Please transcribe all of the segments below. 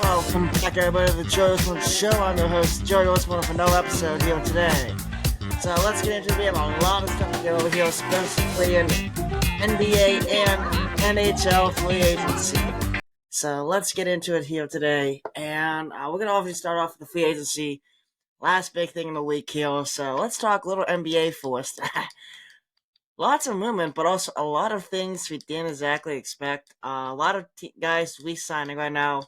Welcome back, everybody, to the Joe Osborne Show. I'm your host, Joe Osborne, for another episode here today. So let's get into it. We have a lot of stuff to get over here, especially in NBA and NHL free agency. So let's get into it here today. And we're going to obviously start off with the free agency. Last big thing in the week here. So let's talk a little NBA first. Lots of movement, but also a lot of things we didn't exactly expect. A lot of guys re-signing right now.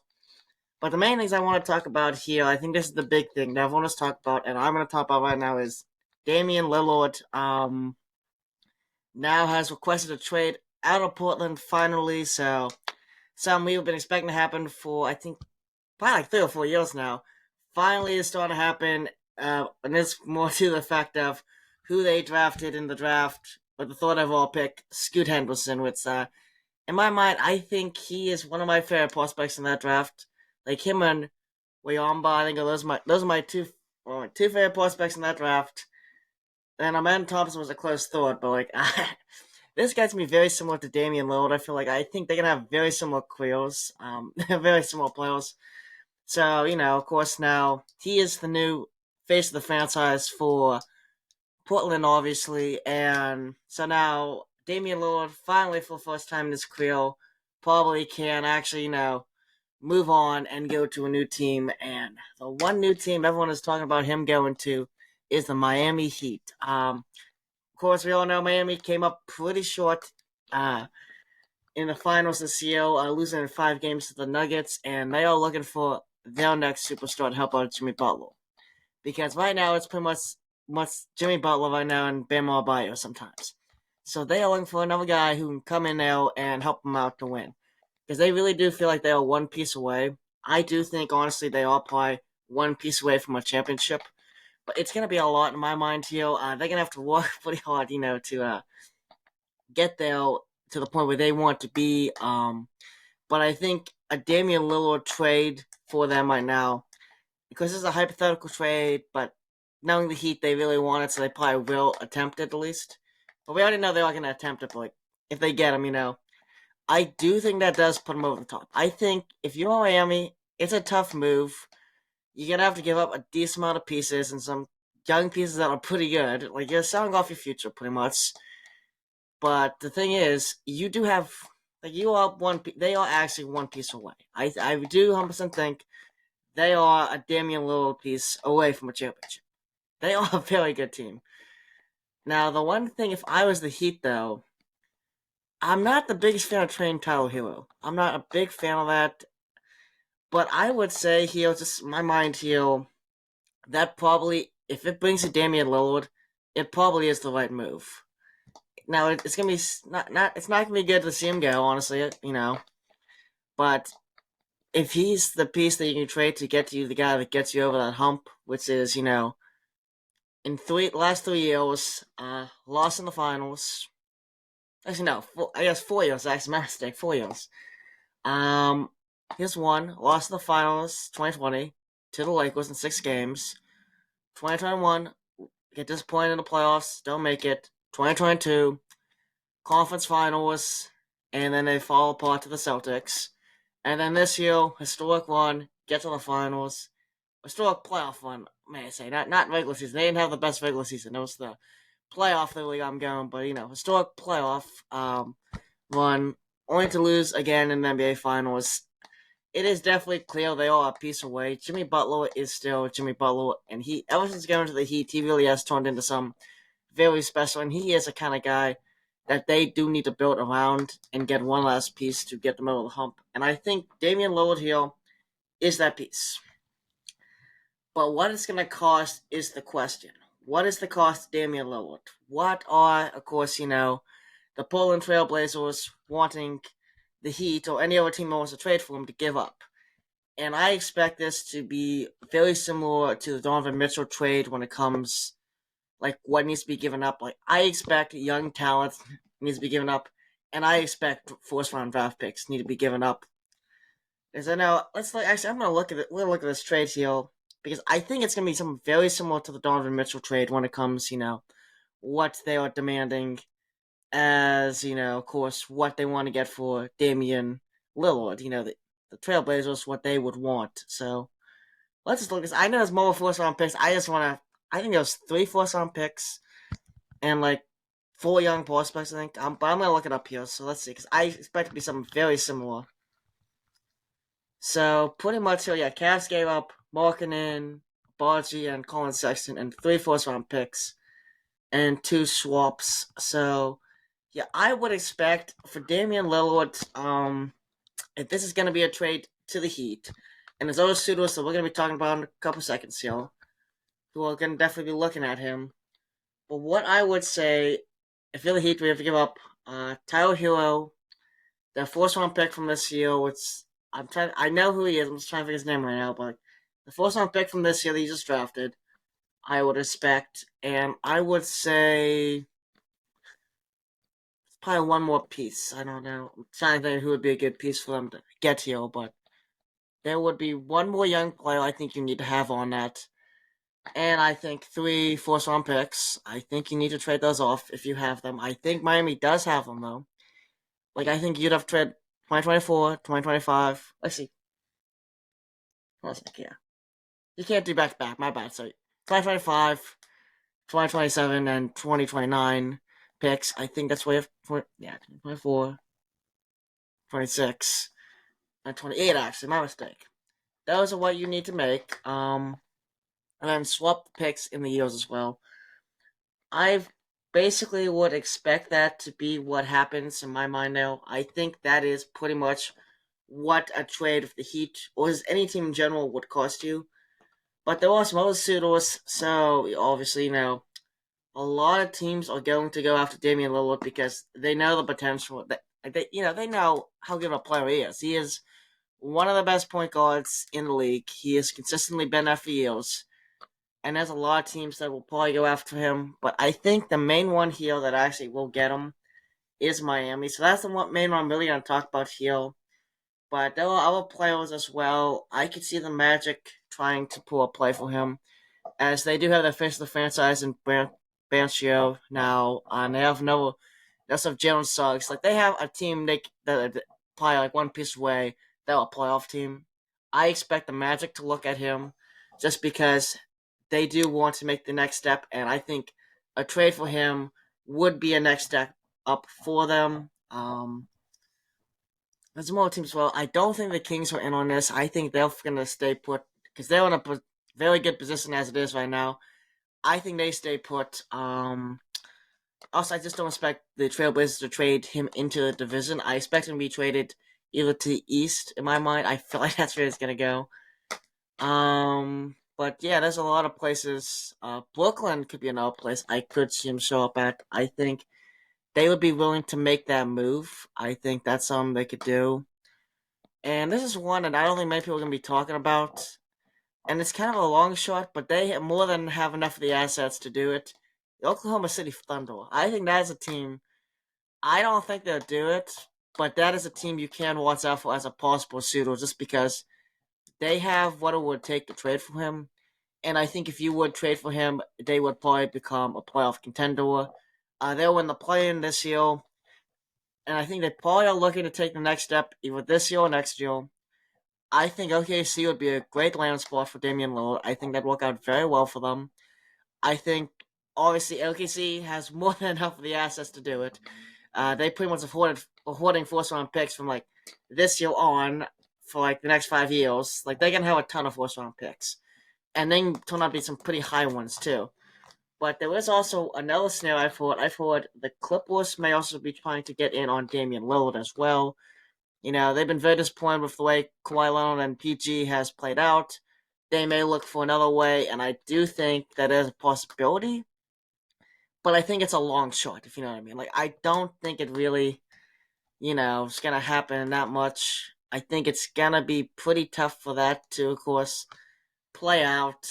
But the main things I want to talk about here, I think this is the big thing that everyone has talked about, and I'm going to talk about right now, is Damien Lillard now has requested a trade out of Portland finally. So something we've been expecting to happen for, I think, probably like 3 or 4 years now. Finally, it's starting to happen, and it's more to the fact of who they drafted in the draft, but the third overall pick, Scoot Henderson, which, in my mind, I think he is one of my favorite prospects in that draft. Like him and Wayamba, I think those are my two favorite prospects in that draft. And Amen Thompson was a close third, but like this guy's gonna be very similar to Damien Lillard. I think they're gonna have very similar careers, very similar players. So of course, now he is the new face of the franchise for Portland, obviously, and so now Damien Lillard finally, for the first time in his career, probably can actually move on and go to a new team. And the one new team everyone is talking about him going to is the Miami Heat. Of course, we all know Miami came up pretty short in the finals this year, losing in 5 games to the Nuggets, and they are looking for their next superstar to help out Jimmy Butler. Because right now it's pretty much Jimmy Butler right now and Bam Adebayo sometimes. So they are looking for another guy who can come in there and help them out to win. Because they really do feel like they are one piece away. I do think, honestly, they are probably one piece away from a championship. But it's going to be a lot in my mind here. They're going to have to work pretty hard, to get there to the point where they want to be. But I think a Damian Lillard trade for them right now, because this is a hypothetical trade, but knowing the Heat, they really want it, so they probably will attempt it at least. But we already know they are going to attempt it, but like, if they get him, I do think that does put them over the top. I think if you're Miami, it's a tough move. You're going to have to give up a decent amount of pieces and some young pieces that are pretty good. Like, you're selling off your future, pretty much. But the thing is, you do have, like, they are actually one piece away. I do 100% think they are a Damian Lillard piece away from a championship. They are a very good team. Now, the one thing, if I was the Heat, though, I'm not the biggest fan of trading Tyler Hero. I'm not a big fan of that. But I would say here, just my mind here, that probably, if it brings to Damian Lillard, it probably is the right move. Now, it's gonna be it's not gonna be good to see him go, honestly, But if he's the piece that you can trade to get you the guy that gets you over that hump, which is, in last 3 years, lost in the finals. Actually, no. I guess 4 years. That's my mistake. 4 years. Here's one. Lost in the finals, 2020, to the Lakers in 6 games. 2021, get disappointed in the playoffs, don't make it. 2022, conference finals, and then they fall apart to the Celtics. And then this year, historic run, get to the finals. Historic playoff run, may I say. Not regular season. They didn't have the best regular season. It was the playoff the league I'm going, but historic playoff run, only to lose again in the NBA Finals. It is definitely clear they are a piece away. Jimmy Butler is still Jimmy Butler, and he, ever since going to the Heat, he really has turned into some very special, and he is the kind of guy that they do need to build around and get one last piece to get them over the hump. And I think Damian Lillard here is that piece. But what it's going to cost is the question. What is the cost of Damian Lillard? What are, of course, the Portland Trail Blazers wanting the Heat or any other team that wants to trade for him to give up? And I expect this to be very similar to the Donovan Mitchell trade when it comes, like, what needs to be given up. Like, I expect young talent needs to be given up, and I expect first-round draft picks need to be given up. Because I know, I'm going to look at it. We're going to look at this trade here, because I think it's going to be something very similar to the Donovan Mitchell trade when it comes, what they are demanding as, of course, what they want to get for Damien Lillard. The Trailblazers, what they would want. So let's just look at this. I know there's more first round picks. I think there's three first round picks and like four young prospects, I think. But I'm going to look it up here. So let's see, because I expect it to be something very similar. So pretty much here, yeah, Cavs gave up Markkanen, Bargy, and Colin Sexton, and three first round picks and two swaps. So yeah, I would expect for Damian Lillard, if this is going to be a trade to the Heat, and there's other suitors that we're going to be talking about in a couple seconds here, who are going to definitely be looking at him. But what I would say, if you're the Heat, we have to give up Tyler Hero, the first round pick from this year. I know who he is. I'm just trying to figure his name right now, but the first round pick from this year that he just drafted, I would expect, and I would say probably one more piece. I don't know. I'm trying to think who would be a good piece for them to get here, but there would be one more young player I think you need to have on that. And I think three first round picks. I think you need to trade those off if you have them. I think Miami does have them, though. Like, I think you'd have to trade 2024, 2025. Let's see. Let's see, yeah. You can't do back to back. My bad. So 2025, 2027, and 2029 picks. I think that's where you have, yeah, 2024, 26, and 28, actually. My mistake. Those are what you need to make. And then swap the picks in the years as well. I basically would expect that to be what happens in my mind now. I think that is pretty much what a trade of the Heat or any team in general would cost you. But there are some other suitors, so obviously, a lot of teams are going to go after Damian Lillard because they know the potential. They know how good of a player he is. He is one of the best point guards in the league. He has consistently been there for years. And there's a lot of teams that will probably go after him. But I think the main one here that actually will get him is Miami. So that's the main one I'm really going to talk about here. But there are other players as well. I could see the Magic trying to pull a play for him, as they do have the face of the franchise in Banchio now. And they have Jalen Suggs. Like, they have a team that probably like one piece away. They're a playoff team. I expect the Magic to look at him just because they do want to make the next step, and I think a trade for him would be a next step up for them. There's more teams as well. I don't think the Kings are in on this. I think they're going to stay put because they're in a very good position as it is right now. I think they stay put. Also, I just don't expect the Trailblazers to trade him into the division. I expect him to be traded either to the East, in my mind. I feel like that's where it's going to go. But yeah, there's a lot of places. Brooklyn could be another place I could see him show up at. I think they would be willing to make that move. I think that's something they could do. And this is one that I don't think many people are going to be talking about. And it's kind of a long shot, but they more than have enough of the assets to do it. The Oklahoma City Thunder. I think that is a team. I don't think they'll do it, but that is a team you can watch out for as a possible suitor just because they have what it would take to trade for him. And I think if you would trade for him, they would probably become a playoff contender. They'll win the play-in this year. And I think they probably are looking to take the next step either this year or next year. I think OKC would be a great land spot for Damian Lillard. I think that'd work out very well for them. I think, obviously, OKC has more than enough of the assets to do it. They pretty much hoarding first-round picks from, like, this year on for, like, the next 5 years. Like, they can have a ton of first-round picks. And then turn out to be some pretty high ones, too. But there is also another scenario I've heard the Clippers may also be trying to get in on Damian Lillard as well. They've been very disappointed with the way Kawhi Leonard and PG has played out. They may look for another way, and I do think that is a possibility. But I think it's a long shot, if you know what I mean. Like, I don't think it really, is going to happen that much. I think it's going to be pretty tough for that to, of course, play out.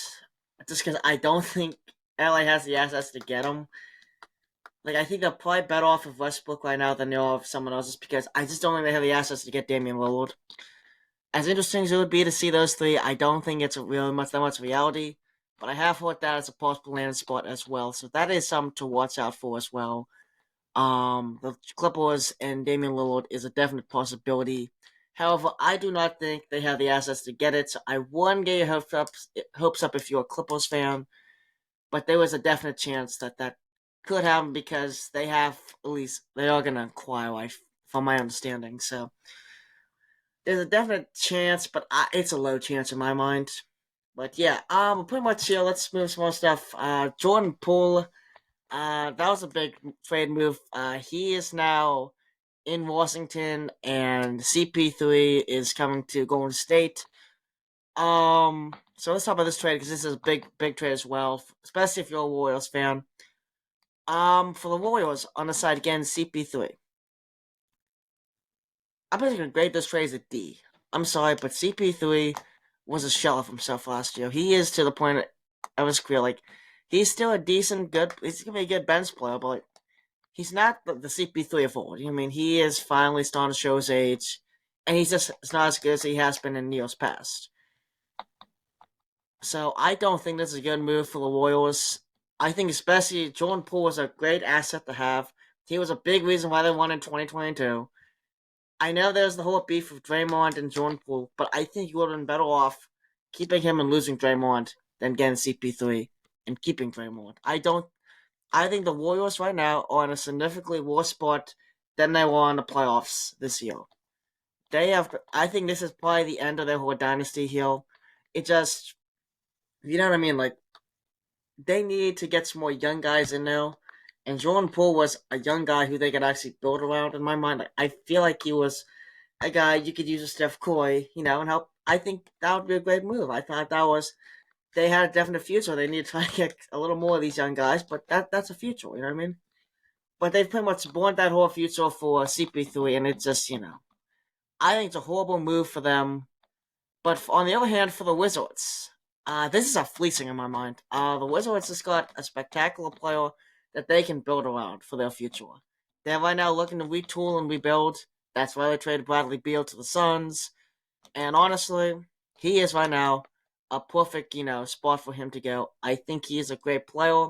Just because I don't think LA has the assets to get him. Like, I think they're probably better off of Westbrook right now than they are of someone else, just because I just don't think they have the assets to get Damian Lillard. As interesting as it would be to see those three, I don't think it's really that much reality. But I have heard that as a possible landing spot as well, so that is something to watch out for as well. The Clippers and Damien Lillard is a definite possibility. However, I do not think they have the assets to get it, so I wouldn't get your hopes up if you're a Clippers fan. But there was a definite chance that that could happen because they have, at least they are gonna acquire, from my understanding. So there's a definite chance, but it's a low chance in my mind. But yeah, pretty much here. Let's move some more stuff. Jordan Poole, that was a big trade move. He is now in Washington, and CP3 is coming to Golden State. So let's talk about this trade because this is a big trade as well, especially if you're a Warriors fan. For the Warriors on the side again, CP3. I'm just gonna grade this trade as a D. I'm sorry, but CP3 was a shell of himself last year. He is to the point of his career. Like, he's still a decent, good. He's gonna be a good bench player, but like, he's not the CP3 of old. I mean, he is finally starting to show his age, and he's just it's not as good as he has been in years past. So I don't think this is a good move for the Warriors. I think especially Jordan Poole was a great asset to have. He was a big reason why they won in 2022. I know there's the whole beef with Draymond and Jordan Poole, but I think you would have been better off keeping him and losing Draymond than getting CP3 and keeping Draymond. I think the Warriors right now are in a significantly worse spot than they were in the playoffs this year. I think this is probably the end of their whole dynasty here. It just, you know what I mean? Like, they need to get some more young guys in there. And Jordan Poole was a young guy who they could actually build around. In my mind, I feel like he was a guy you could use a Steph Curry, and help. I think that would be a great move. I thought that was they had a definite future. They need to try to get a little more of these young guys, but that's a future. You know what I mean? But they've pretty much born that whole future for CP3, and it's just I think it's a horrible move for them. But on the other hand, for the Wizards, this is a fleecing in my mind. The Wizards just got a spectacular player that they can build around for their future. They're right now looking to retool and rebuild. That's why they traded Bradley Beal to the Suns. And honestly, he is right now a perfect, spot for him to go. I think he is a great player.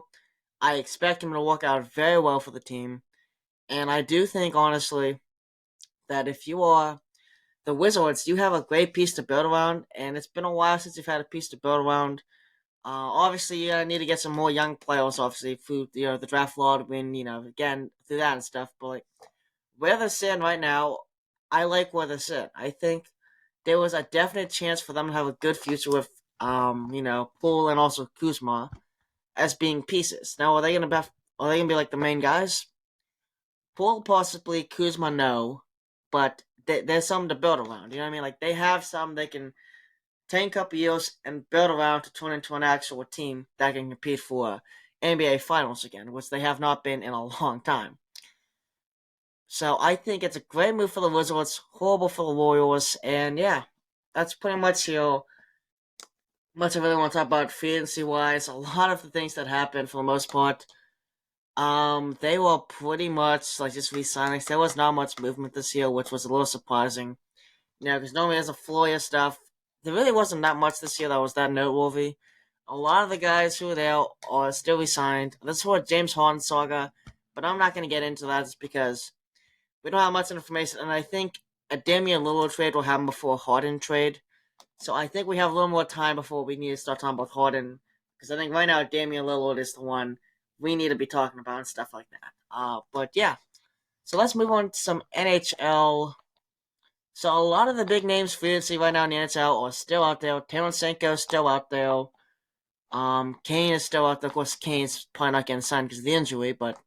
I expect him to work out very well for the team. And I do think, honestly, that if you are the Wizards, you have a great piece to build around, and it's been a while since you've had a piece to build around. Obviously, you need to get some more young players, obviously, through the draft lottery, again, through that and stuff. But like, where they're sitting right now, I like where they're sitting. I think there was a definite chance for them to have a good future with, Poole and also Kuzma as being pieces. Now, are they gonna be like the main guys? Poole possibly, Kuzma no, but there's something to build around. You know what I mean? Like, they have some they can take a couple years and build around to turn into an actual team that can compete for NBA Finals again, which they have not been in a long time. So I think it's a great move for the Wizards, horrible for the Warriors, and yeah, that's pretty much much I really want to talk about fantasy wise. A lot of the things that happened for the most part, they were pretty much like just re-signings. There was not much movement this year, which was a little surprising. Because normally there's a Floria stuff. There really wasn't that much this year that was that noteworthy. A lot of the guys who were there are still re-signed. This is what James Harden saga, but I'm not going to get into that just because we don't have much information, and I think a Damien Lillard trade will happen before a Harden trade. So I think we have a little more time before we need to start talking about Harden, because I think right now Damian Lillard is the one we need to be talking about and stuff like that. But yeah, so let's move on to some NHL. So a lot of the big names for you to see right now in the NHL are still out there. Tarasenko is still out there. Kane is still out there. Of course, Kane's probably not getting signed because of the injury, but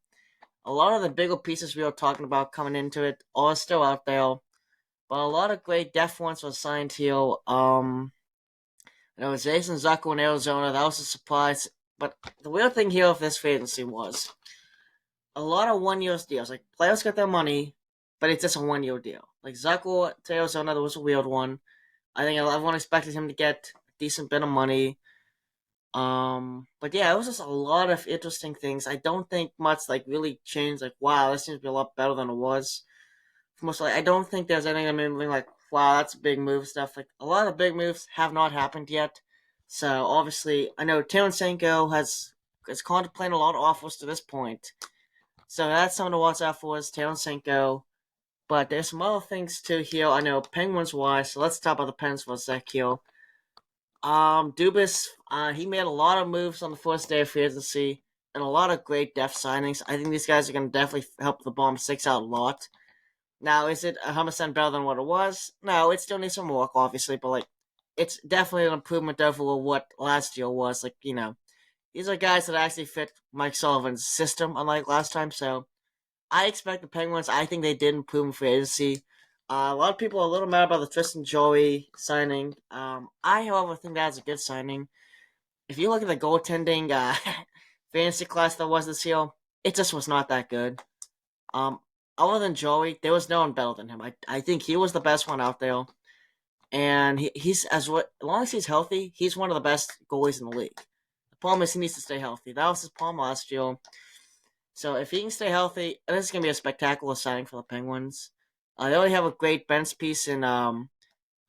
a lot of the bigger pieces we were talking about coming into it are still out there. But a lot of great depth ones were signed here. There was Jason Zucker in Arizona. That was a surprise. But the weird thing here of this free agency was a lot of 1 year deals. Like, players get their money, but it's just a 1 year deal. Like, Zucker to Arizona, that was a weird one. I think everyone expected him to get a decent bit of money. But yeah, it was just a lot of interesting things. I don't think much like really changed. Like, wow, this seems to be a lot better than it was. Most like, I don't think there's anything I mean like, wow, that's a big move stuff. Like, a lot of big moves have not happened yet. So obviously, I know Tarasenko is contemplating a lot of offers to this point. So that's something to watch out for is Tarasenko. But there's some other things too here. I know Penguins wise, so let's talk about the Pens for a sec here. Dubas, he made a lot of moves on the first day of free agency and a lot of great depth signings. I think these guys are going to definitely help the Bomb Six out a lot. Now, is it 100% better than what it was? No, it still needs some work, obviously, but like, it's definitely an improvement over what last year was. Like, these are guys that actually fit Mike Sullivan's system, unlike last time. So I expect the Penguins. I think they did improve in free agency. A lot of people are a little mad about the Tristan Joey signing. I, however, think that's a good signing. If you look at the goaltending fantasy class that was this year, it just was not that good. Um, Other than Joey, there was no one better than him. I think he was the best one out there, and he's as long as he's healthy, he's one of the best goalies in the league. The problem is he needs to stay healthy. That was his problem last year. So if he can stay healthy, this is gonna be a spectacular signing for the Penguins. They already have a great bench piece in that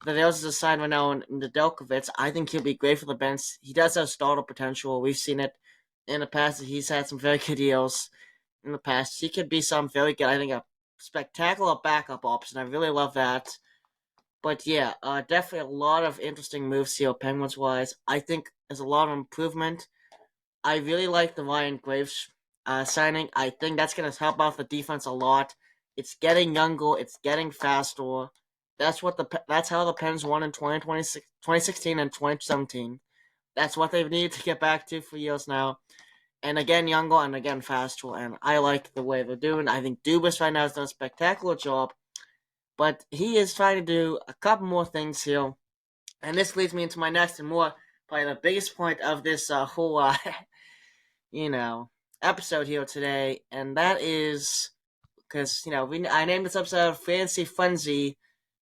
they also signed right now in the Delkovitz. I think he'll be great for the bench. He does have starter potential. We've seen it in the past. He's had some very good deals in the past. He could be some very good. I think a spectacular backup option. I really love that. But yeah, definitely a lot of interesting moves here, Penguins wise. I think there's a lot of improvement. I really like the Ryan Graves signing. I think that's going to help out the defense a lot. It's getting younger. It's getting faster. That's how the Pens won in 2016 and 2017. That's what they've needed to get back to for years now. And again, younger and again faster. And I like the way they're doing. I think Dubas right now has done a spectacular job. But he is trying to do a couple more things here. And this leads me into my next and more, probably the biggest point of this whole, you know, episode here today. And that is because, I named this episode Fantasy Frenzy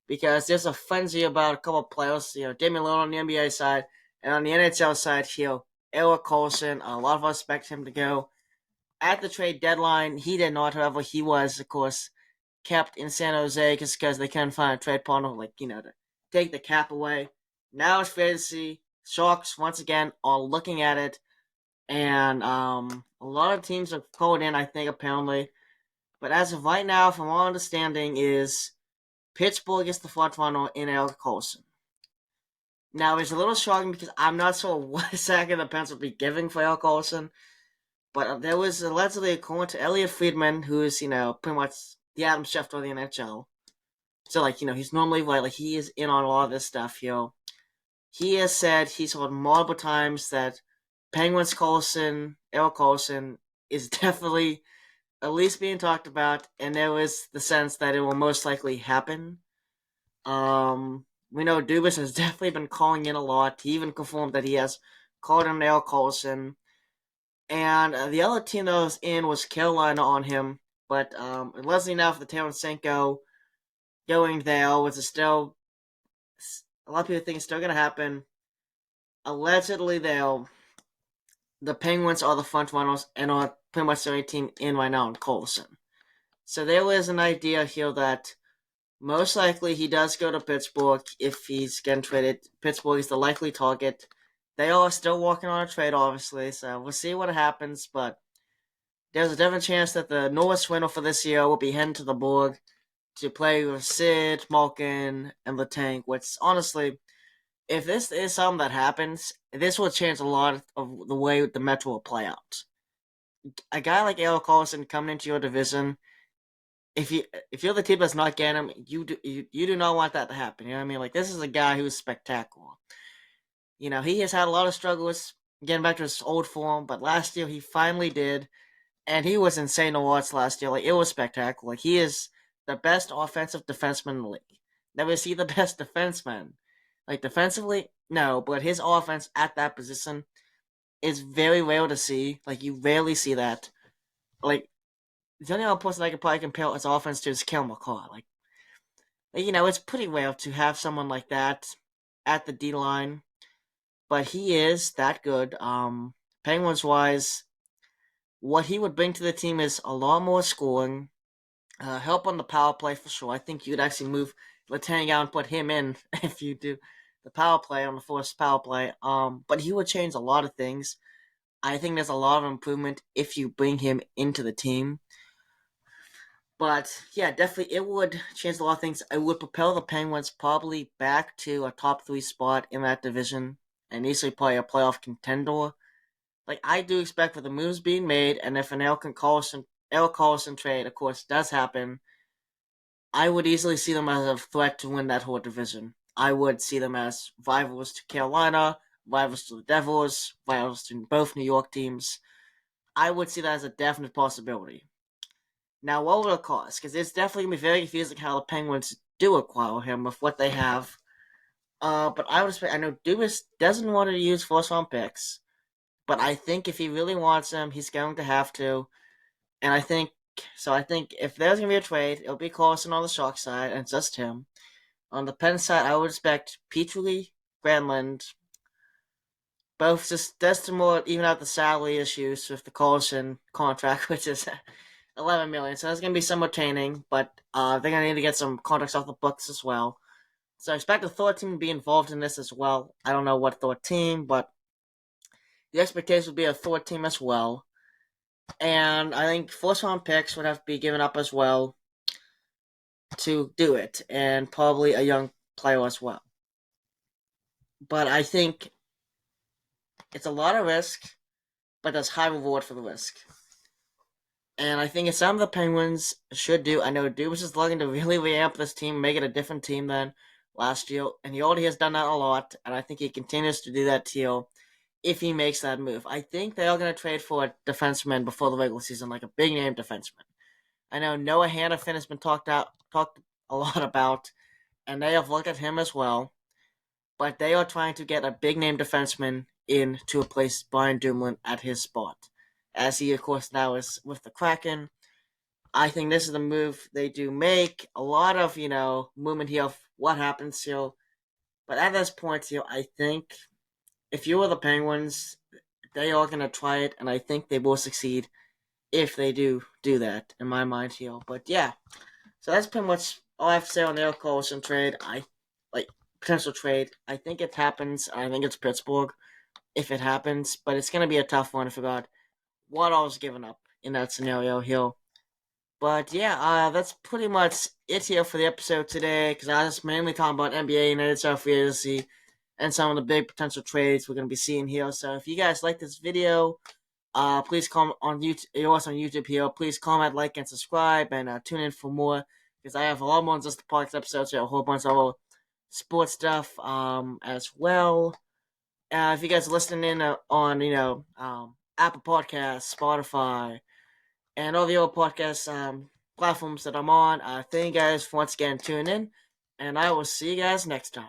because there's a frenzy about a couple of players. Damien Lillard on the NBA side and on the NHL side here, Erik Karlsson. A lot of us expect him to go at the trade deadline. He did not, however, he was, of course, kept in San Jose just because they couldn't find a trade partner, to take the cap away. Now it's fantasy. Sharks, once again, are looking at it. And a lot of teams are called in, I think, apparently. But as of right now, from my understanding, is Pittsburgh is the front runner in Erik Karlsson. Now, it's a little shocking because I'm not sure what exactly the Pens would be giving for Erik Karlsson. But there was allegedly, according to Elliot Friedman, who is, pretty much the Adam Schefter of the NHL. So, he's normally right, he is in on a lot of this stuff, He has said he's heard multiple times that Penguins Karlsson, Erik Karlsson, is definitely at least being talked about, and there was the sense that it will most likely happen. We know Dubas has definitely been calling in a lot. He even confirmed that he has called in Erik Karlsson. And the other team that was in was Carolina on him. But Leslie now for the Tarasenko going there, which is still a lot of people think it's still going to happen. Allegedly, the Penguins are the front runners and are pretty much the only team in right now in Karlsson. So there is an idea here that most likely he does go to Pittsburgh if he's getting traded. Pittsburgh is the likely target. They are still working on a trade, obviously, so we'll see what happens, but there's a definite chance that the Norris winner for this year will be heading to the Borg to play with Sid, Malkin, and Letang, which, honestly, if this is something that happens, this will change a lot of the way the Metro will play out. A guy like Erik Karlsson coming into your division, if you're the team that's not getting him, you do not want that to happen. You know what I mean? This is a guy who's spectacular. He has had a lot of struggles getting back to his old form, but last year he finally did, and he was insane to watch last year. It was spectacular. He is the best offensive defenseman in the league. Never see the best defenseman. Defensively, no, but his offense at that position is very rare to see. You rarely see that. The only other person I could probably compare his offense to is Kel McCaw. It's pretty rare to have someone like that at the D line, but he is that good. Penguins wise, what he would bring to the team is a lot more scoring, help on the power play for sure. I think you'd actually move Letang out and put him in if you do the power play on the first power play. But he would change a lot of things. I think there's a lot of improvement if you bring him into the team. But yeah, definitely it would change a lot of things. It would propel the Penguins probably back to a top three spot in that division and easily probably a playoff contender. Like I do expect with the moves being made, and if an Erik Karlsson trade, of course, does happen, I would easily see them as a threat to win that whole division. I would see them as rivals to Carolina, rivals to the Devils, rivals to both New York teams. I would see that as a definite possibility. Now, what will it cost? Because it's definitely going to be very confusing how the Penguins do acquire him with what they have. But I would expect, I know Dubas doesn't want to use first round picks, but I think if he really wants him, he's going to have to. And I think if there's going to be a trade, it'll be Karlsson on the Shark side, and it's just him. On the Pen side, I would expect Petrie, Granlund, both just to more even out the salary issues with the Karlsson contract, which is 11 million. So that's going to be somewhat retaining, but they're going to need to get some contracts off the books as well. So I expect the third team to be involved in this as well. I don't know what third team, but the expectation would be a third team as well. And I think first round picks would have to be given up as well to do it, and probably a young player as well. But I think it's a lot of risk, but there's high reward for the risk. And I think some of the Penguins should do. I know Dubas is looking to really ramp this team, make it a different team than last year, and he already has done that a lot. And I think he continues to do that till if he makes that move. I think they are going to trade for a defenseman before the regular season, like a big name defenseman. I know Noah Hannafin has been talked a lot about, and they have looked at him as well. But they are trying to get a big name defenseman in to replace Brian Dumoulin at his spot, as he of course now is with the Kraken. I think this is the move they do make. A lot of movement here of what happens here, but at this point here, I think if you were the Penguins, they are going to try it, and I think they will succeed if they do that, in my mind here. But yeah, so that's pretty much all I have to say on the Erik Karlsson trade. I like potential trade. I think it happens. I think it's Pittsburgh if it happens, but it's going to be a tough one. I forgot what I was giving up in that scenario here. But yeah, that's pretty much it here for the episode today, because I was mainly talking about NBA and NHL free agency and some of the big potential trades we're going to be seeing here. So if you guys like this video, please comment on YouTube. You're also on YouTube here. Please comment, like, and subscribe, and tune in for more, because I have a lot more than just the podcast episodes. A whole bunch of other sports stuff as well. If you guys are listening in on Apple Podcasts, Spotify, and all the other podcast platforms that I'm on, thank you guys for once again tuning in, and I will see you guys next time.